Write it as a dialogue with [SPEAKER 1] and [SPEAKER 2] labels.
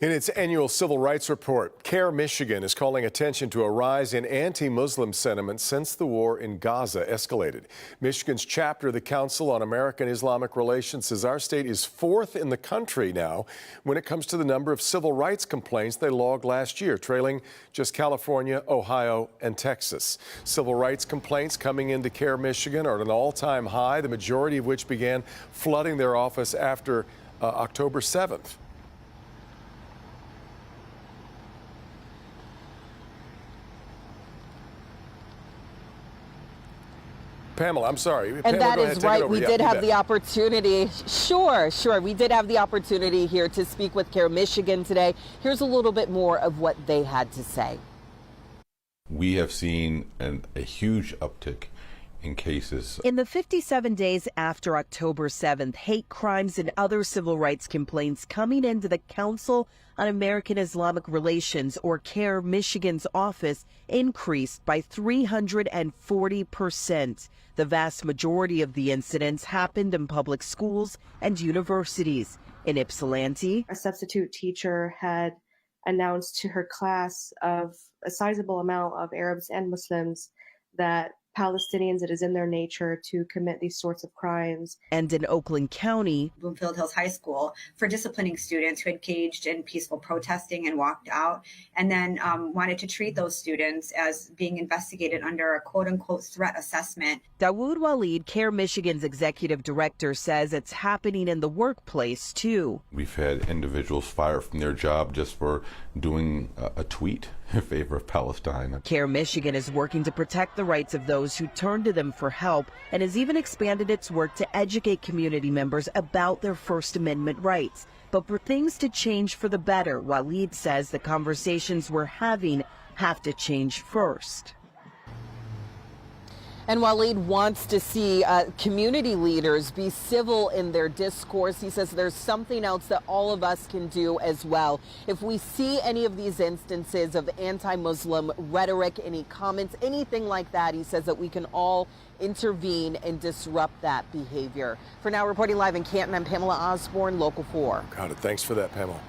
[SPEAKER 1] In its annual civil rights report, CAIR Michigan is calling attention to a rise in anti-Muslim sentiment since the war in Gaza escalated. Michigan's chapter of the Council on American Islamic Relations says our state is fourth in the country now when it comes to the number of civil rights complaints they logged last year, trailing just California, Ohio, and Texas. Civil rights complaints coming into CAIR Michigan are at an all-time high, the majority of which began flooding their office after October 7th. Pamela, I'm sorry.
[SPEAKER 2] And
[SPEAKER 1] Pamela,
[SPEAKER 2] that is right. We did have the opportunity. Sure. We did have the opportunity here to speak with CAIR Michigan today. Here's a little bit more of what they had to say.
[SPEAKER 3] We have seen a huge uptick in cases.
[SPEAKER 2] In the 57 days after October 7th, hate crimes and other civil rights complaints coming into the Council on American Islamic Relations, or CAIR Michigan's office, increased by 340%. The vast majority of the incidents happened in public schools and universities. In Ypsilanti,
[SPEAKER 4] a substitute teacher had announced to her class of a sizable amount of Arabs and Muslims that Palestinians, it is in their nature to commit these sorts of crimes.
[SPEAKER 2] And in Oakland County,
[SPEAKER 5] Bloomfield Hills High School, for disciplining students who engaged in peaceful protesting and walked out, and then wanted to treat those students as being investigated under a quote-unquote threat assessment.
[SPEAKER 2] Dawood Walid, CAIR Michigan's executive director, says it's happening in the workplace too.
[SPEAKER 3] We've had individuals fired from their job just for doing a tweet in favor of Palestine.
[SPEAKER 2] CAIR Michigan is working to protect the rights of those who turn to them for help, and has even expanded its work to educate community members about their First Amendment rights. But for things to change for the better, Walid says the conversations we're having have to change first. And Walid wants to see community leaders be civil in their discourse. He says there's something else that all of us can do as well. If we see any of these instances of anti-Muslim rhetoric, any comments, anything like that, he says that we can all intervene and disrupt that behavior. For now, reporting live in Canton, I'm Pamela Osborne, Local 4.
[SPEAKER 1] Got it. Thanks for that, Pamela.